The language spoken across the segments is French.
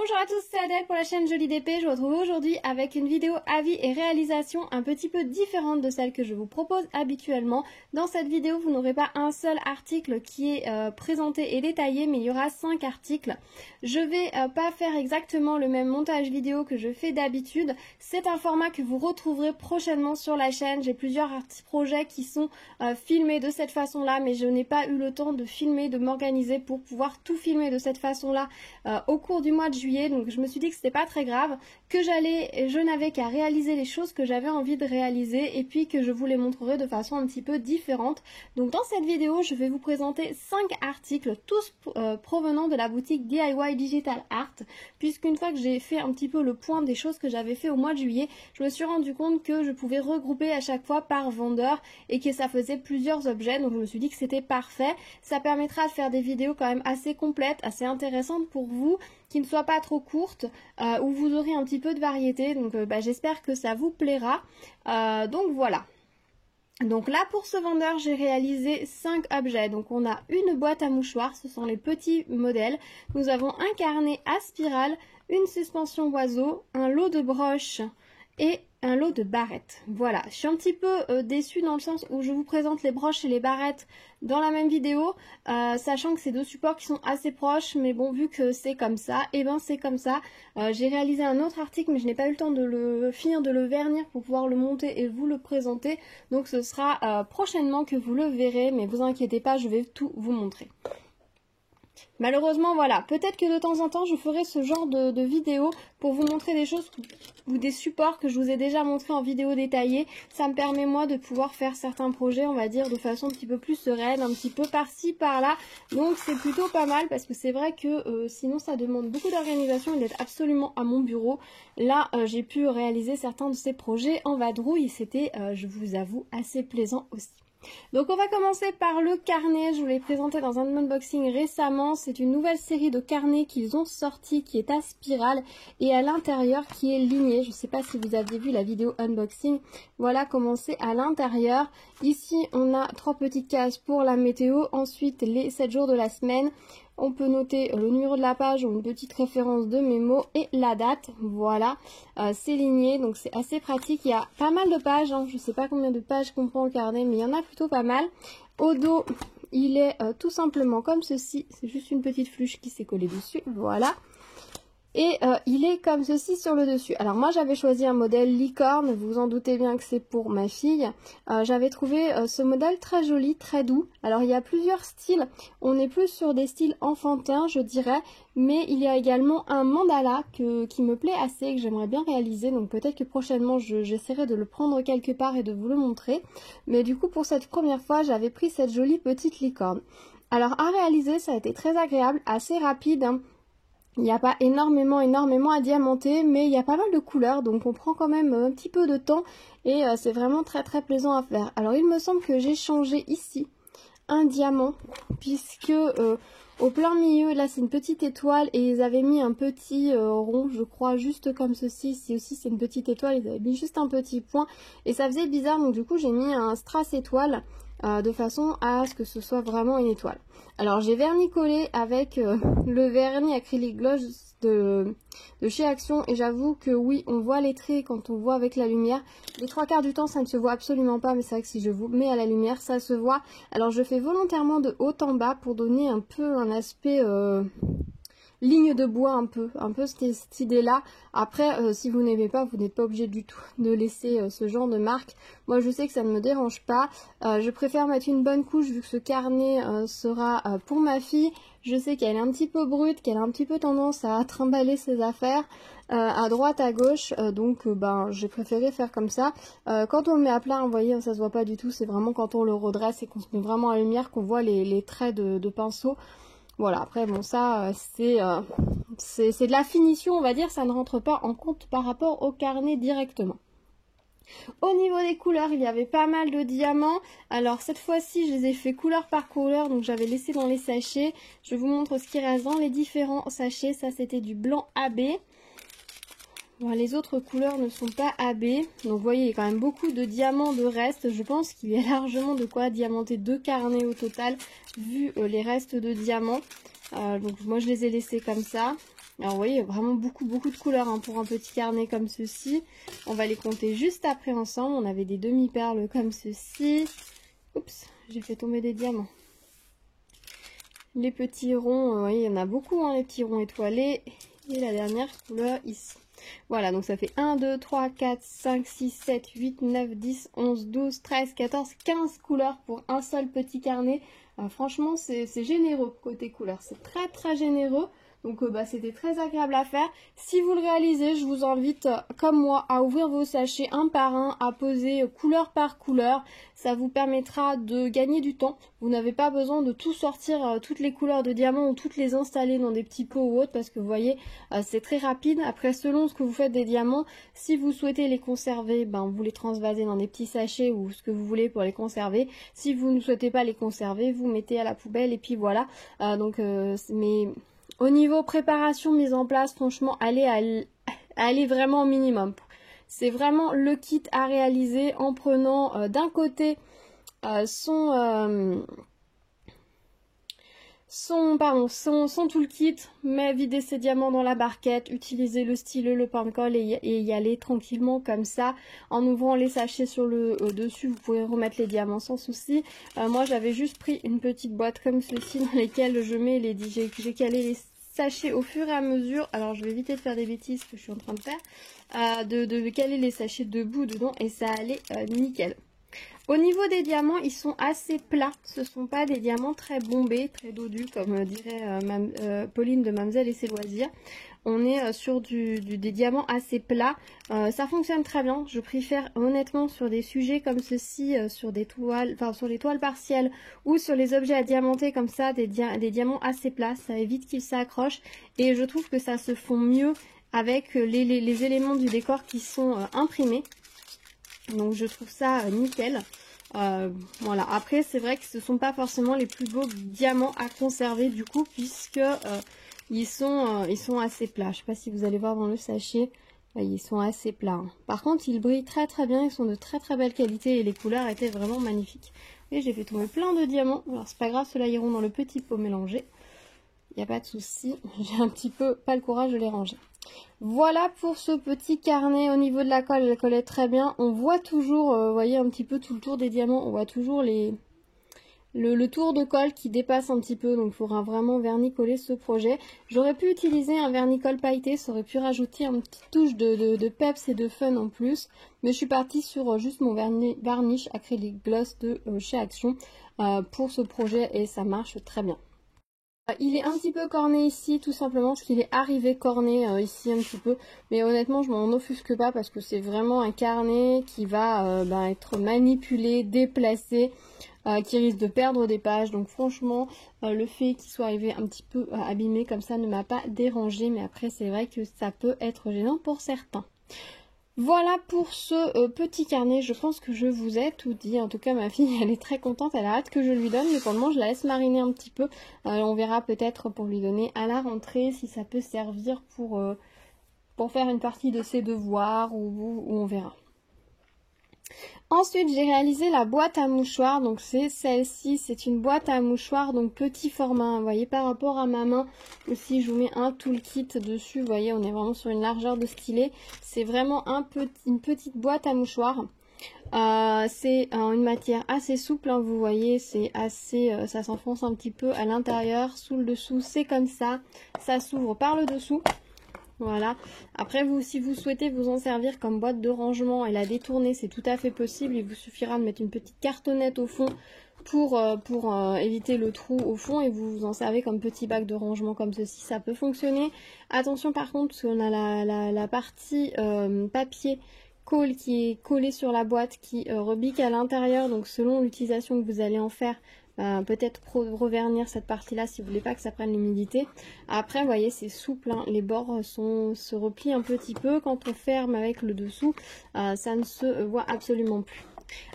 Bonjour à tous, c'est Adèle pour la chaîne Jolie DP. Je vous retrouve aujourd'hui avec une vidéo avis et réalisation un petit peu différente de celle que je vous propose habituellement. Dans cette vidéo, vous n'aurez pas un seul article qui est présenté et détaillé, mais il y aura 5 articles. Je vais pas faire exactement le même montage vidéo que je fais d'habitude. C'est un format que vous retrouverez prochainement sur la chaîne. J'ai plusieurs projets qui sont filmés de cette façon-là, mais je n'ai pas eu le temps de filmer, de m'organiser pour pouvoir tout filmer de cette façon-là au cours du mois de juillet, donc je me suis dit que c'était pas très grave, que je n'avais qu'à réaliser les choses que j'avais envie de réaliser et puis que je vous les montrerai de façon un petit peu différente. Donc dans cette vidéo, je vais vous présenter 5 articles, tous provenant de la boutique DIY Digital Art, puisqu'une fois que j'ai fait un petit peu le point des choses que j'avais fait au mois de juillet, je me suis rendu compte que je pouvais regrouper à chaque fois par vendeur et que ça faisait plusieurs objets, donc je me suis dit que c'était parfait. Ça permettra de faire des vidéos quand même assez complètes, assez intéressantes pour vous, qui ne soient pas trop courtes, où vous aurez un petit peu de variété, donc j'espère que ça vous plaira. Donc voilà. Donc là pour ce vendeur j'ai réalisé 5 objets, donc on a une boîte à mouchoirs, ce sont les petits modèles, nous avons un carnet à spirale, une suspension oiseau, un lot de broches et un lot de barrettes. Voilà, je suis un petit peu déçue dans le sens où je vous présente les broches et les barrettes dans la même vidéo, sachant que c'est deux supports qui sont assez proches, mais bon, vu que c'est comme ça, et ben c'est comme ça. J'ai réalisé un autre article, mais je n'ai pas eu le temps de finir de le vernir pour pouvoir le monter et vous le présenter, donc ce sera prochainement que vous le verrez, mais vous inquiétez pas, je vais tout vous montrer. Malheureusement, voilà, peut-être que de temps en temps je ferai ce genre de vidéo pour vous montrer des choses ou des supports que je vous ai déjà montré en vidéo détaillée. Ça me permet moi de pouvoir faire certains projets, on va dire, de façon un petit peu plus sereine, un petit peu par-ci, par-là. Donc c'est plutôt pas mal parce que c'est vrai que sinon ça demande beaucoup d'organisation et d'être absolument à mon bureau. Là, j'ai pu réaliser certains de ces projets en vadrouille et c'était, je vous avoue, assez plaisant aussi. Donc on va commencer par le carnet, je vous l'ai présenté dans un unboxing récemment, c'est une nouvelle série de carnets qu'ils ont sorti qui est à spirale et à l'intérieur qui est ligné. Je ne sais pas si vous aviez vu la vidéo unboxing, voilà comment c'est à l'intérieur. Ici on a 3 petites cases pour la météo, ensuite les 7 jours de la semaine. On peut noter le numéro de la page ou une petite référence de mémo et la date. Voilà, c'est ligné, donc c'est assez pratique. Il y a pas mal de pages, hein. Je ne sais pas combien de pages comprend le carnet, mais il y en a plutôt pas mal. Au dos, il est tout simplement comme ceci. C'est juste une petite fluche qui s'est collée dessus. Voilà. Et il est comme ceci sur le dessus. Alors moi j'avais choisi un modèle licorne, vous vous en doutez bien que c'est pour ma fille. J'avais trouvé ce modèle très joli, très doux. Alors il y a plusieurs styles, on est plus sur des styles enfantins je dirais, mais il y a également un mandala qui me plaît assez, que j'aimerais bien réaliser. Donc peut-être que prochainement j'essaierai de le prendre quelque part et de vous le montrer. Mais du coup pour cette première fois j'avais pris cette jolie petite licorne. Alors à réaliser ça a été très agréable, assez rapide, hein. Il n'y a pas énormément à diamanter, mais il y a pas mal de couleurs, donc on prend quand même un petit peu de temps et c'est vraiment très plaisant à faire. Alors il me semble que j'ai changé ici un diamant, puisque au plein milieu, là c'est une petite étoile et ils avaient mis un petit rond, je crois, juste comme ceci. Ici aussi c'est une petite étoile, ils avaient mis juste un petit point et ça faisait bizarre, donc du coup j'ai mis un strass étoile. De façon à ce que ce soit vraiment une étoile. Alors j'ai vernis-collé avec le vernis acrylique gloss de chez Action et j'avoue que oui, on voit les traits quand on voit avec la lumière. Les 3/4 du temps ça ne se voit absolument pas, mais c'est vrai que si je vous mets à la lumière ça se voit. Alors je fais volontairement de haut en bas pour donner un peu un aspect ligne de bois un peu cette idée là. Après si vous n'aimez pas, vous n'êtes pas obligé du tout de laisser ce genre de marque. Moi je sais que ça ne me dérange pas, je préfère mettre une bonne couche vu que ce carnet sera pour ma fille. Je sais qu'elle est un petit peu brute, qu'elle a un petit peu tendance à trimballer ses affaires à droite à gauche, donc j'ai préféré faire comme ça. Quand on le met à plat, vous voyez, ça se voit pas du tout, c'est vraiment quand on le redresse et qu'on se met vraiment à la lumière qu'on voit les traits de pinceau. Voilà, après bon ça c'est de la finition on va dire, ça ne rentre pas en compte par rapport au carnet directement. Au niveau des couleurs, il y avait pas mal de diamants. Alors cette fois-ci je les ai fait couleur par couleur, donc j'avais laissé dans les sachets. Je vous montre ce qui reste dans les différents sachets. Ça c'était du blanc AB. Bon, les autres couleurs ne sont pas AB, donc vous voyez il y a quand même beaucoup de diamants de reste. Je pense qu'il y a largement de quoi diamanter 2 carnets au total vu les restes de diamants. Donc moi je les ai laissés comme ça. Alors vous voyez, vraiment beaucoup de couleurs hein, pour un petit carnet comme ceci. On va les compter juste après ensemble. On avait des demi-perles comme ceci. Oups, j'ai fait tomber des diamants. Les petits ronds, vous voyez, il y en a beaucoup, hein, les petits ronds étoilés. Et la dernière couleur ici. Voilà, donc ça fait 1, 2, 3, 4, 5, 6, 7, 8, 9, 10, 11, 12, 13, 14, 15 couleurs pour un seul petit carnet. Franchement, c'est généreux côté couleur. C'est très généreux. Donc c'était très agréable à faire. Si vous le réalisez, je vous invite, comme moi, à ouvrir vos sachets un par un, à poser couleur par couleur. Ça vous permettra de gagner du temps. Vous n'avez pas besoin de tout sortir, toutes les couleurs de diamants ou toutes les installer dans des petits pots ou autres, parce que vous voyez, c'est très rapide. Après, selon ce que vous faites des diamants, si vous souhaitez les conserver, vous les transvasez dans des petits sachets ou ce que vous voulez pour les conserver. Si vous ne souhaitez pas les conserver, vous mettez à la poubelle et puis voilà. Mais au niveau préparation, mise en place, franchement, allez vraiment au minimum. C'est tout le kit à réaliser en prenant d'un côté son toolkit, mais vider ses diamants dans la barquette, utiliser le stylo, le pain de colle et y aller tranquillement comme ça. En ouvrant les sachets sur le dessus, vous pouvez remettre les diamants sans souci. Moi, j'avais juste pris une petite boîte comme ceci dans lesquelles je mets j'ai calé les sachets au fur et à mesure. Alors, je vais éviter de faire des bêtises que je suis en train de faire. De caler les sachets debout dedans et ça allait nickel. Au niveau des diamants, ils sont assez plats. Ce ne sont pas des diamants très bombés, très dodus, comme dirait Pauline de Mamselle et ses loisirs. On est sur des diamants assez plats. Ça fonctionne très bien. Je préfère honnêtement sur des sujets comme ceci, sur des toiles, sur les toiles partielles ou sur les objets à diamanter comme ça, des diamants assez plats. Ça évite qu'ils s'accrochent et je trouve que ça se fond mieux avec les éléments du décor qui sont imprimés. Donc je trouve ça nickel. Voilà. Après c'est vrai que ce ne sont pas forcément les plus beaux diamants à conserver du coup, puisque ils sont assez plats. Je ne sais pas si vous allez voir dans le sachet, ils sont assez plats. Par contre ils brillent très bien, ils sont de très belle qualité et les couleurs étaient vraiment magnifiques. Et j'ai fait tomber plein de diamants. Alors c'est pas grave, ceux-là iront dans le petit pot mélangé. Il n'y a pas de souci, j'ai un petit peu pas le courage de les ranger. Voilà pour ce petit carnet. Au niveau de la colle, elle collait très bien. On voit toujours, vous voyez un petit peu tout le tour des diamants, on voit toujours le tour de colle qui dépasse un petit peu. Donc il faudra vraiment vernicoller ce projet. J'aurais pu utiliser un vernicole pailleté, ça aurait pu rajouter une petite touche de peps et de fun en plus. Mais je suis partie sur juste mon varnish acrylique gloss de chez Action pour ce projet et ça marche très bien. Il est un petit peu corné ici, tout simplement parce qu'il est arrivé corné ici un petit peu. Mais honnêtement, je m'en offusque pas parce que c'est vraiment un carnet qui va être manipulé, déplacé, qui risque de perdre des pages. Donc franchement, le fait qu'il soit arrivé un petit peu abîmé comme ça ne m'a pas dérangé. Mais après, c'est vrai que ça peut être gênant pour certains. Voilà pour ce petit carnet, je pense que je vous ai tout dit. En tout cas ma fille elle est très contente, elle a hâte que je lui donne, mais pour le moment je la laisse mariner un petit peu. On verra peut-être pour lui donner à la rentrée si ça peut servir pour faire une partie de ses devoirs ou on verra. Ensuite, j'ai réalisé la boîte à mouchoirs, donc c'est celle-ci, c'est une boîte à mouchoirs, donc petit format, vous voyez, par rapport à ma main, aussi je vous mets un toolkit dessus, vous voyez, on est vraiment sur une largeur de stylet, c'est vraiment une petite boîte à mouchoirs. C'est une matière assez souple, hein, vous voyez, c'est assez, ça s'enfonce un petit peu à l'intérieur, sous le dessous, c'est comme ça s'ouvre par le dessous. Voilà. Après, si vous souhaitez vous en servir comme boîte de rangement et la détourner, c'est tout à fait possible. Il vous suffira de mettre une petite cartonnette au fond pour éviter le trou au fond et vous vous en servez comme petit bac de rangement comme ceci. Ça peut fonctionner. Attention par contre, parce qu'on a la partie papier colle qui est collée sur la boîte qui rebique à l'intérieur. Donc selon l'utilisation que vous allez en faire, peut-être revernir cette partie là si vous voulez pas que ça prenne l'humidité. Après vous voyez c'est souple, hein, les bords se replient un petit peu. Quand on ferme avec le dessous, ça ne se voit absolument plus.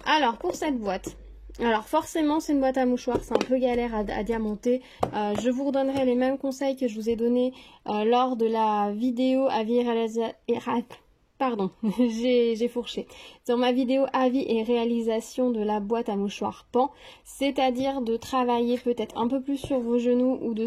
Alors pour cette boîte, alors forcément c'est une boîte à mouchoirs, c'est un peu galère à diamanter. Je vous redonnerai les mêmes conseils que je vous ai donnés lors de la vidéo avis Pardon, j'ai fourché. Sur ma vidéo avis et réalisation de la boîte à mouchoirs Pan, c'est-à-dire de travailler peut-être un peu plus sur vos genoux ou de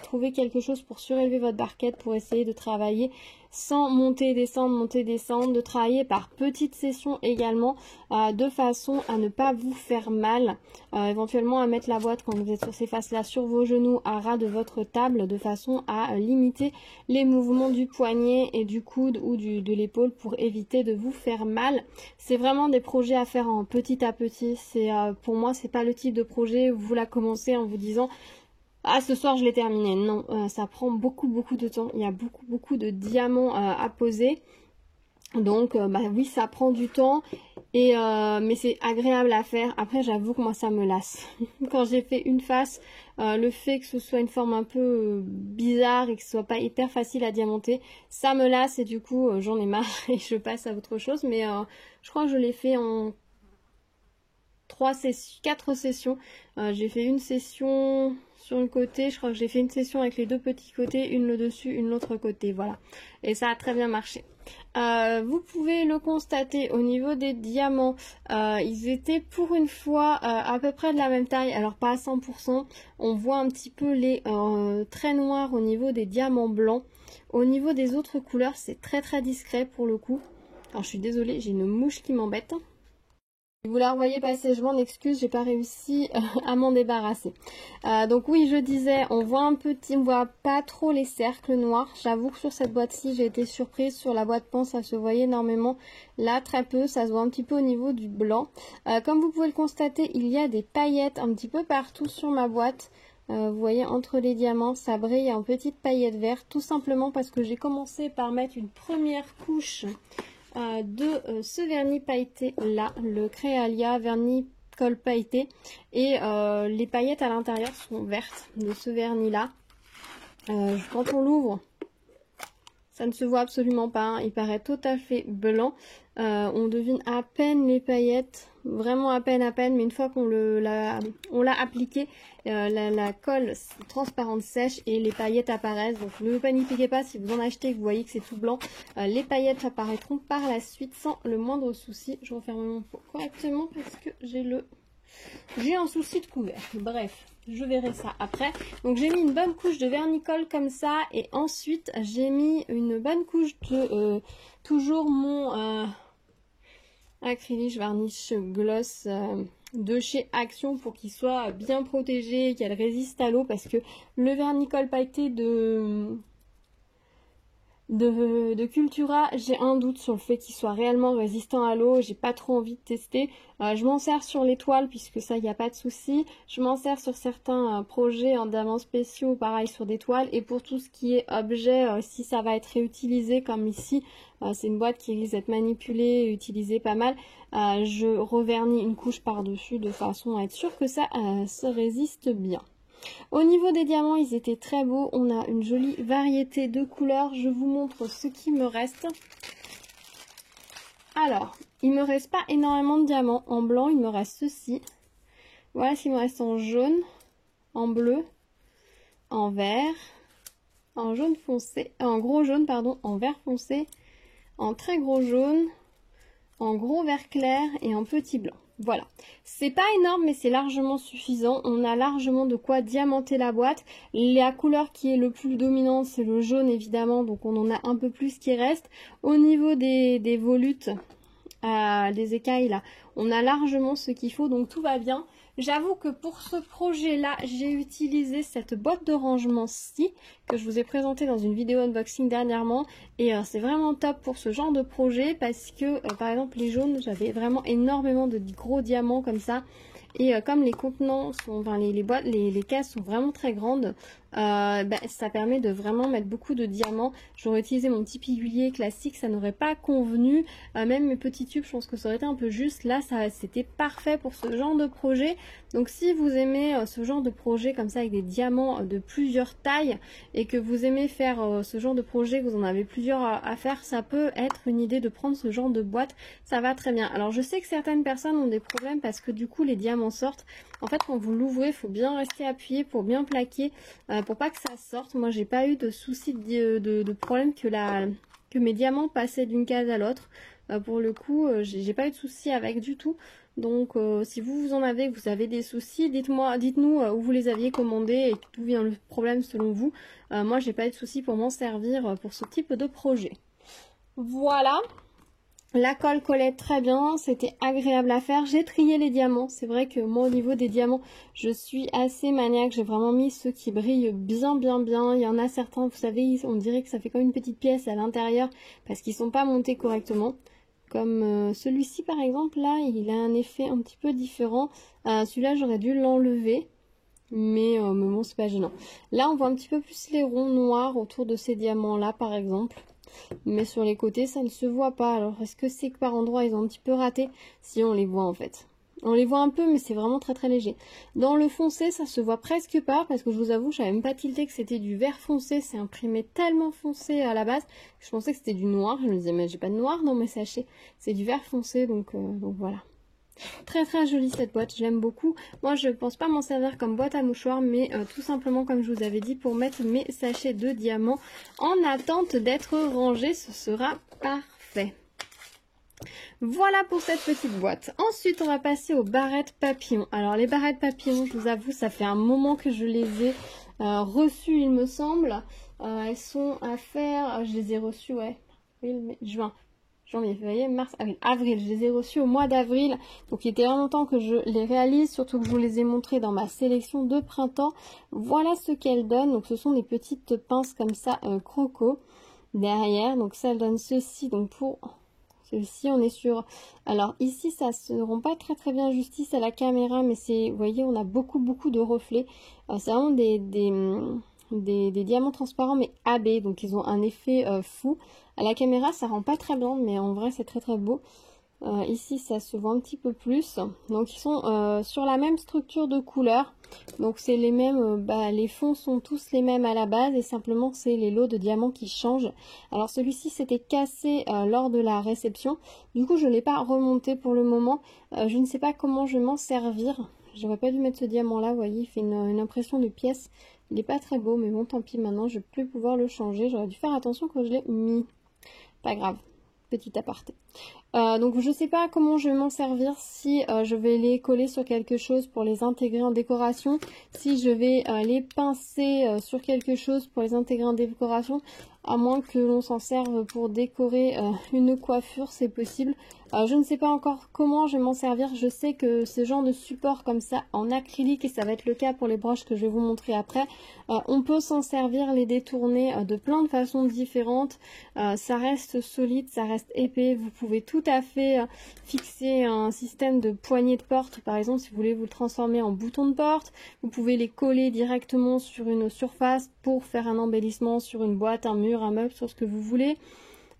trouver quelque chose pour surélever votre barquette pour essayer de travailler sans monter, descendre, de travailler par petites sessions également, de façon à ne pas vous faire mal, éventuellement à mettre la boîte quand vous êtes sur ces faces-là sur vos genoux à ras de votre table, de façon à limiter les mouvements du poignet et du coude ou de l'épaule pour éviter de vous faire mal. C'est vraiment des projets à faire en petit à petit. Pour moi, c'est pas le type de projet où vous la commencez en vous disant ah, ce soir je l'ai terminé. Non, ça prend beaucoup de temps. Il y a beaucoup de diamants à poser. Donc bah oui, ça prend du temps, mais c'est agréable à faire. Après, j'avoue que moi ça me lasse. Quand j'ai fait une face, le fait que ce soit une forme un peu bizarre et que ce soit pas hyper facile à diamanter, ça me lasse et du coup j'en ai marre et je passe à autre chose. Mais je crois que je l'ai fait en 4 sessions. J'ai fait une session sur le côté, je crois que j'ai fait une session avec les 2 petits côtés, une le dessus, une l'autre côté, voilà. Et ça a très bien marché. Vous pouvez le constater au niveau des diamants, ils étaient pour une fois à peu près de la même taille, alors pas à 100%, on voit un petit peu les traits noirs au niveau des diamants blancs. Au niveau des autres couleurs, c'est très discret pour le coup. Alors je suis désolée, j'ai une mouche qui m'embête. Si vous la revoyez passer, je m'en excuse, j'ai pas réussi à m'en débarrasser. Donc oui, je disais, on voit on voit pas trop les cercles noirs. J'avoue que sur cette boîte-ci, j'ai été surprise. Sur la boîte Pan, ça se voyait énormément. Là, très peu, ça se voit un petit peu au niveau du blanc. Comme vous pouvez le constater, il y a des paillettes un petit peu partout sur ma boîte. Vous voyez, entre les diamants, ça brille en petites paillettes vertes, tout simplement parce que j'ai commencé par mettre une première couche de ce vernis pailleté là, le Créalia vernis colle pailleté, et les paillettes à l'intérieur sont vertes de ce vernis là. Quand on l'ouvre, ça ne se voit absolument pas, hein. Il paraît tout à fait blanc. On devine à peine les paillettes, vraiment à peine, mais une fois qu'on l'a appliqué, la colle transparente sèche et les paillettes apparaissent. Donc ne paniquez pas si vous en achetez et que vous voyez que c'est tout blanc. Les paillettes apparaîtront par la suite sans le moindre souci. Je referme mon pot correctement parce que j'ai un souci de couvercle. Bref, je verrai ça après. Donc j'ai mis une bonne couche de vernicole comme ça, et ensuite j'ai mis une bonne couche de toujours mon acrylique varnish gloss de chez Action pour qu'il soit bien protégé et qu'elle résiste à l'eau, parce que le vernicole pailleté de Cultura, j'ai un doute sur le fait qu'il soit réellement résistant à l'eau. J'ai pas trop envie de tester. Je m'en sers sur les toiles puisque ça, il n'y a pas de souci. Je m'en sers sur certains projets en diamants spéciaux, pareil sur des toiles. Et pour tout ce qui est objet, si ça va être réutilisé comme ici, c'est une boîte qui risque d'être manipulée et utilisée pas mal, je revernis une couche par-dessus de façon à être sûr que ça se résiste bien. Au niveau des diamants, ils étaient très beaux. On a une jolie variété de couleurs. Je vous montre ce qui me reste. Alors, il me reste pas énormément de diamants. En blanc, il me reste ceci. Voilà ce qu'il me reste en jaune, en bleu, en vert, en jaune foncé, en gros jaune, pardon, en vert foncé, en très gros jaune, en gros vert clair et en petit blanc. Voilà, c'est pas énorme mais c'est largement suffisant. On a largement de quoi diamanter la boîte. La couleur qui est le plus dominante, c'est le jaune évidemment, donc on en a un peu plus qui reste. Au niveau des volutes, des écailles là, on a largement ce qu'il faut, donc tout va bien. J'avoue que pour ce projet-là, j'ai utilisé cette boîte de rangement-ci que je vous ai présentée dans une vidéo unboxing dernièrement. Et c'est vraiment top pour ce genre de projet parce que, par exemple, les jaunes, j'avais vraiment énormément de gros diamants comme ça. Et comme les contenants sont, enfin les caisses sont vraiment très grandes, ça permet de vraiment mettre beaucoup de diamants. J'aurais utilisé mon petit aiguiller classique, ça n'aurait pas convenu. Même mes petits tubes, je pense que ça aurait été un peu juste. Là, c'était parfait pour ce genre de projet. Donc si vous aimez ce genre de projet comme ça avec des diamants de plusieurs tailles et que vous aimez faire ce genre de projet, que vous en avez plusieurs à faire, ça peut être une idée de prendre ce genre de boîte. Ça va très bien. Alors je sais que certaines personnes ont des problèmes parce que du coup les diamants sortent. En fait, quand vous l'ouvrez, il faut bien rester appuyé pour bien plaquer, pour pas que ça sorte. Moi, j'ai pas eu de souci de problème que que mes diamants passaient d'une case à l'autre. Pour le coup, j'ai pas eu de soucis avec du tout. Donc si vous en avez, que vous avez des soucis, dites-nous où vous les aviez commandés et d'où vient le problème selon vous. Moi j'ai pas eu de soucis pour m'en servir pour ce type de projet. Voilà. La colle collait très bien, c'était agréable à faire. J'ai trié les diamants. C'est vrai que moi au niveau des diamants, je suis assez maniaque. J'ai vraiment mis ceux qui brillent bien bien bien. Il y en a certains, vous savez, on dirait que ça fait comme une petite pièce à l'intérieur parce qu'ils sont pas montés correctement. Comme celui-ci par exemple, là, il a un effet un petit peu différent. Celui-là, j'aurais dû l'enlever. Mais bon, c'est pas gênant. Là, on voit un petit peu plus les ronds noirs autour de ces diamants-là, par exemple. Mais sur les côtés, ça ne se voit pas. Alors, est-ce que c'est que par endroit, ils ont un petit peu raté? Si, on les voit en fait. On les voit un peu, mais c'est vraiment très très léger. Dans le foncé, ça se voit presque pas, parce que je vous avoue, je n'avais même pas tilté que c'était du vert foncé. C'est imprimé tellement foncé à la base, que je pensais que c'était du noir. Je me disais, mais j'ai pas de noir dans mes sachets. C'est du vert foncé, donc voilà. Très très jolie cette boîte, je l'aime beaucoup. Moi je pense pas m'en servir comme boîte à mouchoirs, mais tout simplement comme je vous avais dit, pour mettre mes sachets de diamants en attente d'être rangés, ce sera parfait. Voilà pour cette petite boîte. Ensuite, on va passer aux barrettes papillons. Alors, les barrettes papillons, je vous avoue, ça fait un moment que je les ai reçues, il me semble. Elles sont à faire... je les ai reçues, ouais, avril, mai, juin, janvier, février, mars, avril. Je les ai reçues au mois d'avril. Donc, il était vraiment temps que je les réalise, surtout que je vous les ai montrées dans ma sélection de printemps. Voilà ce qu'elles donnent. Donc, ce sont des petites pinces comme ça, croco, derrière. Donc, ça donne ceci. Donc, pour... Celle-ci, on est sur... Alors ici, ça ne rend pas très très bien justice à la caméra, mais c'est... Vous voyez, on a beaucoup de reflets. C'est vraiment des diamants transparents, mais AB. Donc ils ont un effet fou. À la caméra, ça rend pas très bien, mais en vrai, c'est très très beau. Ici, ça se voit un petit peu plus. Donc ils sont sur la même structure de couleur. Donc c'est les mêmes, les fonds sont tous les mêmes à la base et simplement c'est les lots de diamants qui changent. Alors celui-ci s'était cassé lors de la réception. Du coup je ne l'ai pas remonté pour le moment. Je ne sais pas comment je vais m'en servir. J'aurais pas dû mettre ce diamant là, vous voyez, il fait une impression de pièce. Il n'est pas très beau, mais bon tant pis, maintenant je ne vais plus pouvoir le changer. J'aurais dû faire attention quand je l'ai mis. Pas grave. Petit aparté. Donc je sais pas comment je vais m'en servir, si je vais les coller sur quelque chose pour les intégrer en décoration, si je vais les pincer sur quelque chose pour les intégrer en décoration, à moins que l'on s'en serve pour décorer une coiffure, c'est possible. Je ne sais pas encore comment je vais m'en servir. Je sais que ce genre de support comme ça en acrylique, et ça va être le cas pour les broches que je vais vous montrer après, on peut s'en servir, les détourner de plein de façons différentes. Ça reste solide, ça reste épais. Vous pouvez tout à fait fixer un système de poignée de porte, par exemple, si vous voulez vous le transformer en bouton de porte. Vous pouvez les coller directement sur une surface pour faire un embellissement sur une boîte, un mur, un meuble, sur ce que vous voulez.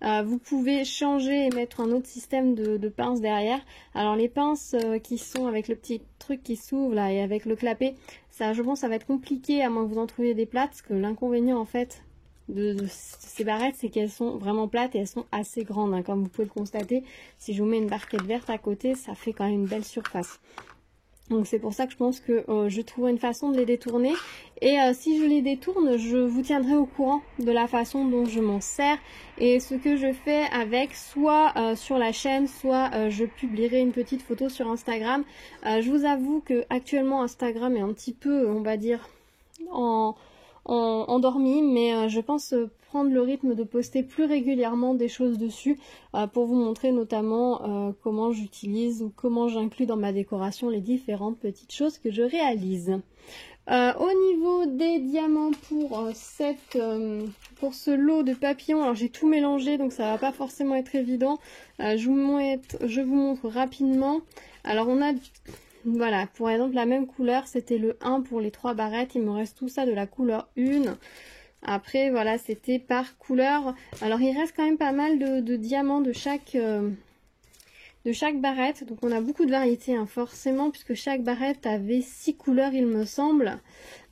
Vous pouvez changer et mettre un autre système de pinces derrière. Alors les pinces qui sont avec le petit truc qui s'ouvre là et avec le clapet, ça je pense ça va être compliqué à moins que vous en trouviez des plates, parce que l'inconvénient en fait de ces barrettes, c'est qu'elles sont vraiment plates et elles sont assez grandes, hein, comme vous pouvez le constater. Si je vous mets une barquette verte à côté, ça fait quand même une belle surface. Donc c'est pour ça que je pense que je trouverai une façon de les détourner. Et si je les détourne, je vous tiendrai au courant de la façon dont je m'en sers. Et ce que je fais avec, soit sur la chaîne, soit je publierai une petite photo sur Instagram. Je vous avoue que actuellement Instagram est un petit peu, on va dire, endormi, mais je pense prendre le rythme de poster plus régulièrement des choses dessus pour vous montrer notamment comment j'utilise ou comment j'inclus dans ma décoration les différentes petites choses que je réalise. Au niveau des diamants pour ce lot de papillons, alors j'ai tout mélangé donc ça va pas forcément être évident. Je vous montre rapidement. Alors on a... Voilà, pour exemple la même couleur, c'était le 1 pour les 3 barrettes, il me reste tout ça de la couleur 1. Après voilà, c'était par couleur. Alors il reste quand même pas mal de diamants de chaque barrette, donc on a beaucoup de variétés hein, forcément, puisque chaque barrette avait 6 couleurs il me semble.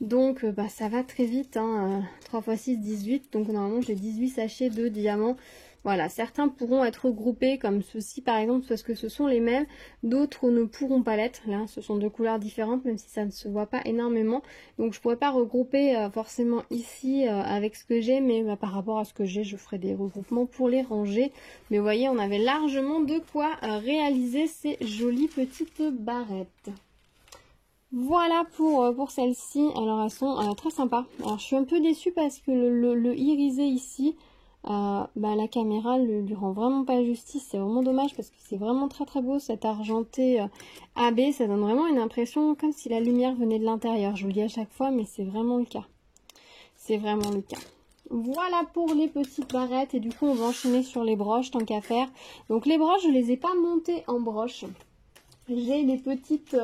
Donc ça va très vite, hein, 3 x 6, 18, donc normalement j'ai 18 sachets de diamants. Voilà, certains pourront être regroupés comme ceci par exemple parce que ce sont les mêmes, d'autres ne pourront pas l'être. Là, ce sont deux couleurs différentes même si ça ne se voit pas énormément. Donc je pourrais pas regrouper forcément ici avec ce que j'ai, mais par rapport à ce que j'ai, je ferai des regroupements pour les ranger. Mais vous voyez, on avait largement de quoi réaliser ces jolies petites barrettes. Voilà pour celles-ci. Alors elles sont très sympas. Alors je suis un peu déçue parce que le irisé ici, la caméra lui rend vraiment pas justice. C'est vraiment dommage parce que c'est vraiment très très beau cet argenté AB. Ça donne vraiment une impression comme si la lumière venait de l'intérieur. Je vous le dis à chaque fois, mais c'est vraiment le cas. C'est vraiment le cas. Voilà pour les petites barrettes. Et du coup on va enchaîner sur les broches tant qu'à faire. Donc les broches, je les ai pas montées en broche. J'ai les petites...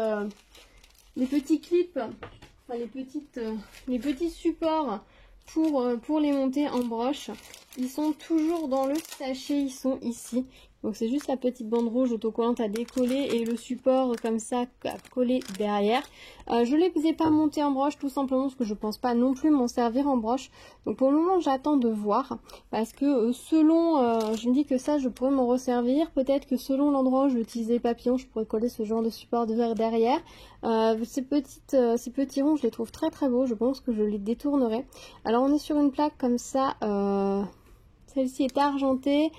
les petits clips, enfin les petits supports pour les monter en broche. Ils sont toujours dans le sachet, ils sont ici. Donc c'est juste la petite bande rouge autocollante à décoller et le support comme ça à coller derrière. Je ne les ai pas montés en broche tout simplement parce que je pense pas non plus m'en servir en broche. Donc pour le moment j'attends de voir parce que selon, je me dis que ça je pourrais m'en resservir. Peut-être que selon l'endroit où je vais utiliser les papillons, je pourrais coller ce genre de support de verre derrière. Ces petits ronds je les trouve très très beaux, je pense que je les détournerai. Alors on est sur une plaque comme ça, celle-ci est argentée.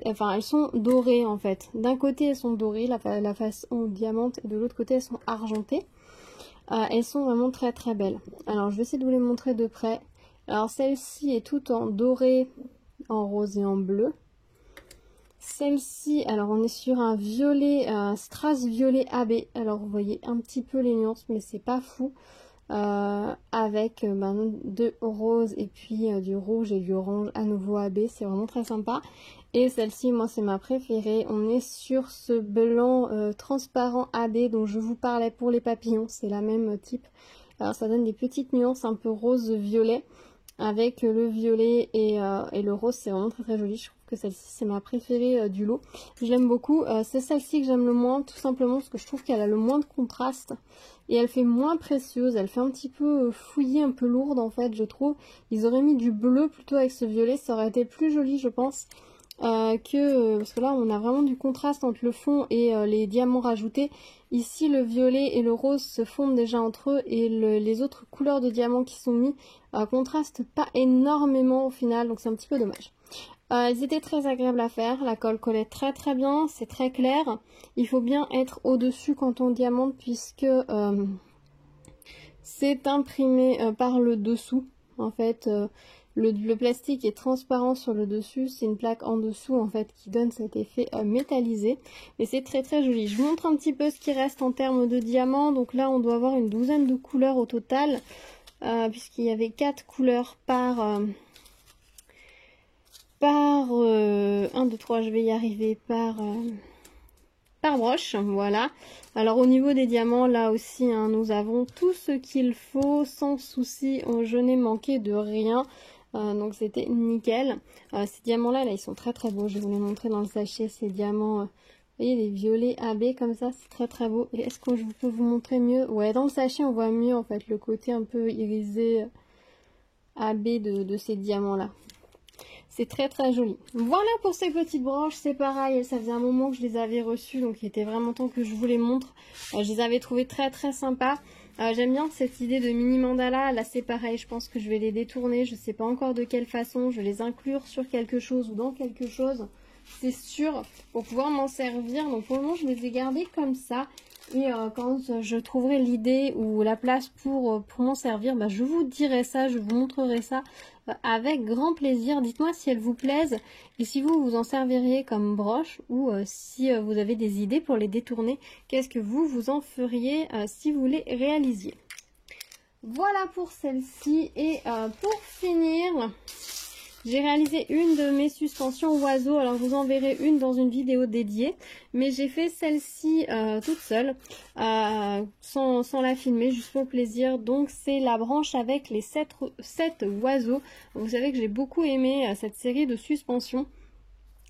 Enfin, elles sont dorées en fait. D'un côté, elles sont dorées, la face en diamant, et de l'autre côté, elles sont argentées. Elles sont vraiment très très belles. Alors, je vais essayer de vous les montrer de près. Alors, celle-ci est toute en doré, en rose et en bleu. Celle-ci, alors on est sur un violet, un strass violet AB. Alors, vous voyez un petit peu les nuances, mais c'est pas fou. Avec de rose et puis du rouge et du orange à nouveau AB, c'est vraiment très sympa. Et celle-ci, moi c'est ma préférée, on est sur ce blanc transparent AB dont je vous parlais pour les papillons, c'est la même type. Alors ça donne des petites nuances un peu rose violet avec le violet et le rose, c'est vraiment très très joli. Je trouve que celle-ci c'est ma préférée du lot, je l'aime beaucoup. C'est celle-ci que j'aime le moins, tout simplement parce que je trouve qu'elle a le moins de contraste et elle fait moins précieuse, elle fait un petit peu fouillis, un peu lourde en fait, je trouve. Ils auraient mis du bleu plutôt avec ce violet, ça aurait été plus joli je pense. Parce que là on a vraiment du contraste entre le fond et les diamants rajoutés. Ici le violet et le rose se fondent déjà entre eux et les autres couleurs de diamants qui sont mis contrastent pas énormément au final, donc c'est un petit peu dommage. Ils étaient très agréables à faire, la colle collait très très bien, c'est très clair. Il faut bien être au-dessus quand on diamante puisque c'est imprimé par le dessous en fait. Le plastique est transparent sur le dessus, c'est une plaque en dessous en fait qui donne cet effet métallisé. Et c'est très très joli. Je vous montre un petit peu ce qui reste en termes de diamants. Donc là on doit avoir une douzaine de couleurs au total. Puisqu'il y avait 4 couleurs par 1, 2, 3, je vais y arriver, par broche, voilà. Alors au niveau des diamants, là aussi, hein, nous avons tout ce qu'il faut, sans souci, je n'ai manqué de rien. Donc c'était nickel. Ces diamants-là, là, ils sont très très beaux. Je vais vous les montrer dans le sachet, ces diamants. Vous voyez, les violets AB comme ça, c'est très très beau. Et est-ce que je peux vous montrer mieux? Ouais, dans le sachet, on voit mieux en fait le côté un peu irisé AB de ces diamants-là. C'est très très joli. Voilà pour ces petites broches, c'est pareil, ça faisait un moment que je les avais reçues, donc il était vraiment temps que je vous les montre. Je les avais trouvées très très sympas. J'aime bien cette idée de mini mandala, là c'est pareil, je pense que je vais les détourner, je ne sais pas encore de quelle façon, je vais les inclure sur quelque chose ou dans quelque chose, c'est sûr, pour pouvoir m'en servir. Donc pour le moment je les ai gardés comme ça. Et quand je trouverai l'idée ou la place pour m'en servir, je vous dirai ça, je vous montrerai ça avec grand plaisir. Dites-moi si elles vous plaisent et si vous vous en serviriez comme broche ou si vous avez des idées pour les détourner. Qu'est-ce que vous en feriez si vous les réalisiez? Voilà pour celle-ci. Et pour finir, j'ai réalisé une de mes suspensions oiseaux. Alors je vous en verrai une dans une vidéo dédiée, mais j'ai fait celle-ci toute seule, sans la filmer, juste pour le plaisir. Donc c'est la branche avec les 7 oiseaux. Vous savez que j'ai beaucoup aimé cette série de suspensions,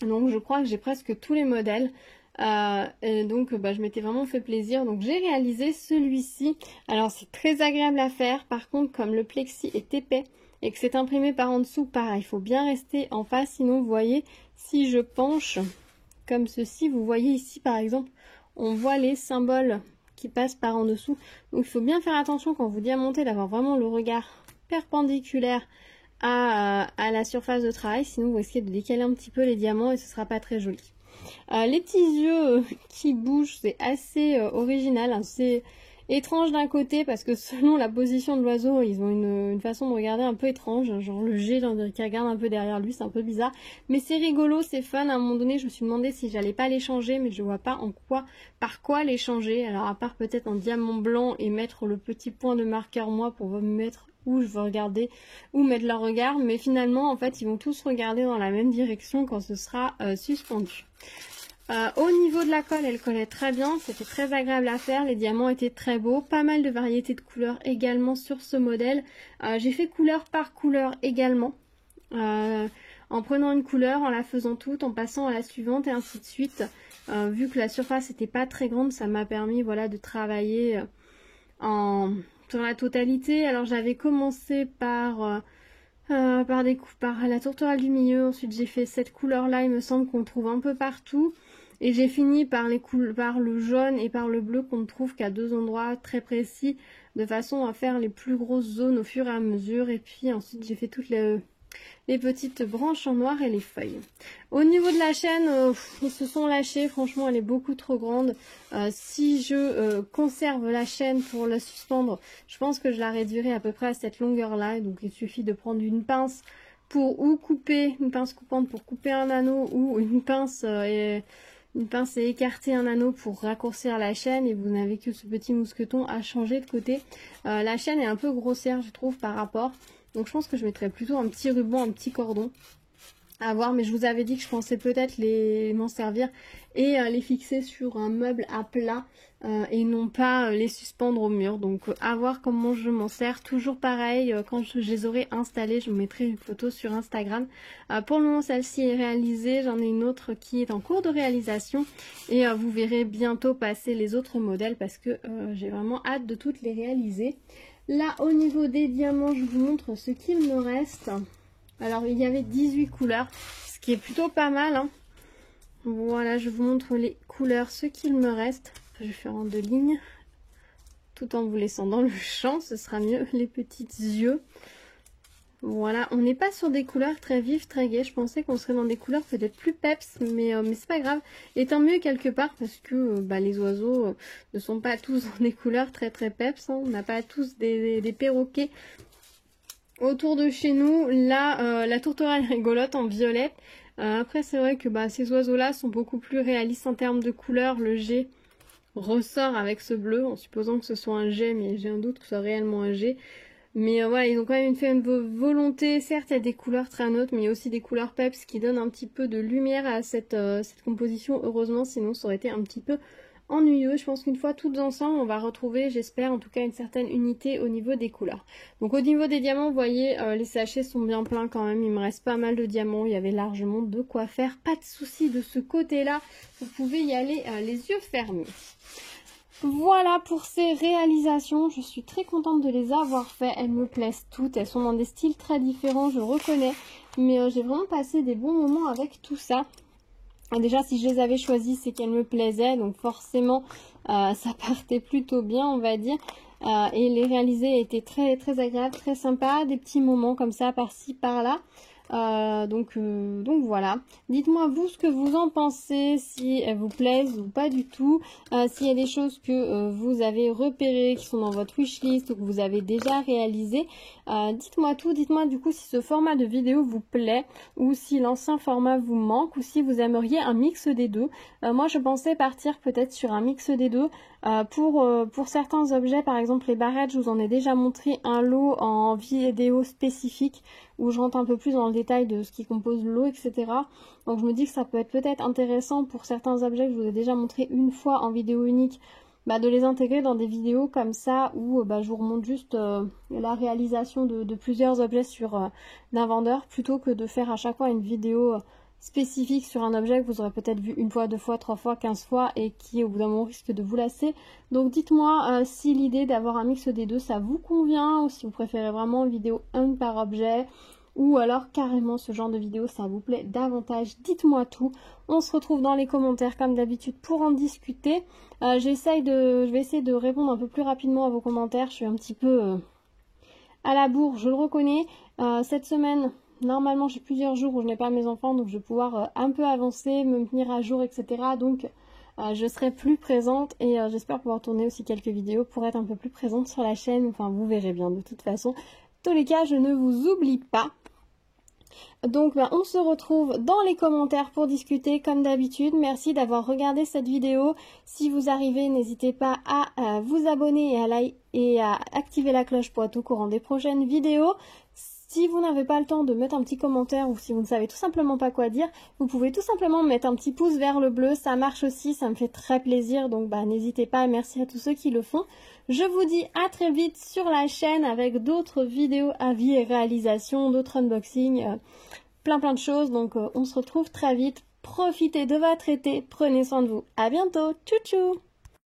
donc je crois que j'ai presque tous les modèles. Et donc je m'étais vraiment fait plaisir, donc j'ai réalisé celui-ci. Alors c'est très agréable à faire, par contre comme le plexi est épais, et que c'est imprimé par en dessous, pareil, il faut bien rester en face, sinon vous voyez, si je penche comme ceci, vous voyez ici par exemple, on voit les symboles qui passent par en dessous. Donc il faut bien faire attention quand vous diamantez d'avoir vraiment le regard perpendiculaire à la surface de travail, sinon vous risquez de décaler un petit peu les diamants et ce sera pas très joli. Les petits yeux qui bougent, c'est assez original, hein. C'est étrange d'un côté parce que selon la position de l'oiseau, ils ont une façon de regarder un peu étrange, genre le G qui regarde un peu derrière lui, c'est un peu bizarre, mais c'est rigolo, c'est fun. À un moment donné, je me suis demandé si j'allais pas les changer, mais je vois pas par quoi les changer. Alors à part peut-être en diamant blanc et mettre le petit point de marqueur moi pour me mettre où je veux regarder, où mettre leur regard, mais finalement en fait ils vont tous regarder dans la même direction quand ce sera suspendu. Au niveau de la colle, elle collait très bien, c'était très agréable à faire, les diamants étaient très beaux, pas mal de variétés de couleurs également sur ce modèle. J'ai fait couleur par couleur également, en prenant une couleur, en la faisant toute, en passant à la suivante et ainsi de suite. Vu que la surface n'était pas très grande, ça m'a permis voilà, de travailler sur la totalité. Alors j'avais commencé par la tourterelle du milieu, ensuite j'ai fait cette couleur là, il me semble qu'on trouve un peu partout, et j'ai fini par le jaune et par le bleu qu'on ne trouve qu'à deux endroits très précis, de façon à faire les plus grosses zones au fur et à mesure, et puis ensuite j'ai fait toutes les petites branches en noir et les feuilles. Au niveau de la chaîne, ils se sont lâchés, franchement elle est beaucoup trop grande. Si je conserve la chaîne pour la suspendre, je pense que je la réduirai à peu près à cette longueur là, donc il suffit de prendre une pince une pince coupante pour couper un anneau, ou une pince et écarter un anneau pour raccourcir la chaîne, et vous n'avez que ce petit mousqueton à changer de côté. La chaîne est un peu grossière je trouve par rapport. Donc je pense que je mettrais plutôt un petit ruban, un petit cordon. À voir, mais je vous avais dit que je pensais peut-être m'en servir et les fixer sur un meuble à plat et non pas les suspendre au mur. Donc à voir comment je m'en sers. Toujours pareil, quand je les aurai installés, je vous mettrai une photo sur Instagram. Pour le moment, celle-ci est réalisée. J'en ai une autre qui est en cours de réalisation. Et vous verrez bientôt passer les autres modèles parce que j'ai vraiment hâte de toutes les réaliser. Là, au niveau des diamants, je vous montre ce qu'il me reste. Alors, il y avait 18 couleurs, ce qui est plutôt pas mal, hein. Voilà, je vous montre les couleurs, ce qu'il me reste. Je vais faire en deux lignes, tout en vous laissant dans le champ, ce sera mieux. Les petits yeux. Voilà, on n'est pas sur des couleurs très vives, très gaies. Je pensais qu'on serait dans des couleurs peut-être plus peps, mais c'est pas grave. Et tant mieux quelque part parce que les oiseaux ne sont pas tous dans des couleurs très très peps, hein. On n'a pas tous des perroquets autour de chez nous. Là, la tourterelle rigolote en violette. Après, c'est vrai que ces oiseaux-là sont beaucoup plus réalistes en termes de couleurs. Le G ressort avec ce bleu, en supposant que ce soit un G, mais j'ai un doute que ce soit réellement un G. Mais voilà, ils ont quand même fait une volonté. Certes, il y a des couleurs très neutres, mais il y a aussi des couleurs peps qui donnent un petit peu de lumière à cette composition. Heureusement, sinon ça aurait été un petit peu ennuyeux. Je pense qu'une fois toutes ensemble, on va retrouver, j'espère, en tout cas une certaine unité au niveau des couleurs. Donc au niveau des diamants, vous voyez, les sachets sont bien pleins quand même. Il me reste pas mal de diamants. Il y avait largement de quoi faire. Pas de souci de ce côté-là. Vous pouvez y aller les yeux fermés. Voilà pour ces réalisations, je suis très contente de les avoir fait, elles me plaisent toutes, elles sont dans des styles très différents, je reconnais, mais j'ai vraiment passé des bons moments avec tout ça. Déjà si je les avais choisies, c'est qu'elles me plaisaient, donc forcément ça partait plutôt bien on va dire, et les réaliser étaient très très agréables, très sympas, des petits moments comme ça par-ci par-là. Donc voilà, dites-moi vous ce que vous en pensez, si elles vous plaisent ou pas du tout, s'il y a des choses que vous avez repérées qui sont dans votre wishlist ou que vous avez déjà réalisé, dites-moi tout, dites-moi du coup si ce format de vidéo vous plaît ou si l'ancien format vous manque ou si vous aimeriez un mix des deux. Moi je pensais partir peut-être sur un mix des deux. Pour certains objets, par exemple les barrettes, je vous en ai déjà montré un lot en vidéo spécifique où je rentre un peu plus dans le détail de ce qui compose l'eau, etc. Donc je me dis que ça peut être peut-être intéressant pour certains objets que je vous ai déjà montré une fois en vidéo unique, de les intégrer dans des vidéos comme ça où je vous remonte juste la réalisation de plusieurs objets sur d'un vendeur plutôt que de faire à chaque fois une vidéo spécifique sur un objet que vous aurez peut-être vu une fois, 2 fois, 3 fois, 15 fois et qui au bout d'un moment risque de vous lasser. Donc dites-moi si l'idée d'avoir un mix des deux ça vous convient ou si vous préférez vraiment une vidéo une par objet ou alors carrément ce genre de vidéo ça vous plaît davantage. Dites-moi tout. On se retrouve dans les commentaires comme d'habitude pour en discuter. Je vais essayer de répondre un peu plus rapidement à vos commentaires. Je suis un petit peu à la bourre, je le reconnais. Cette semaine, normalement j'ai plusieurs jours où je n'ai pas mes enfants, donc je vais pouvoir un peu avancer, me tenir à jour, etc. Donc je serai plus présente et j'espère pouvoir tourner aussi quelques vidéos pour être un peu plus présente sur la chaîne. Enfin, vous verrez bien de toute façon. Dans tous les cas, je ne vous oublie pas. Donc on se retrouve dans les commentaires pour discuter comme d'habitude. Merci d'avoir regardé cette vidéo. Si vous arrivez, n'hésitez pas à vous abonner et à activer la cloche pour être au courant des prochaines vidéos. Si vous n'avez pas le temps de mettre un petit commentaire ou si vous ne savez tout simplement pas quoi dire, vous pouvez tout simplement mettre un petit pouce vers le bleu, ça marche aussi, ça me fait très plaisir, donc n'hésitez pas, merci à tous ceux qui le font. Je vous dis à très vite sur la chaîne avec d'autres vidéos avis et réalisations, d'autres unboxings, plein de choses, donc on se retrouve très vite. Profitez de votre été, prenez soin de vous. À bientôt, tchou tchou.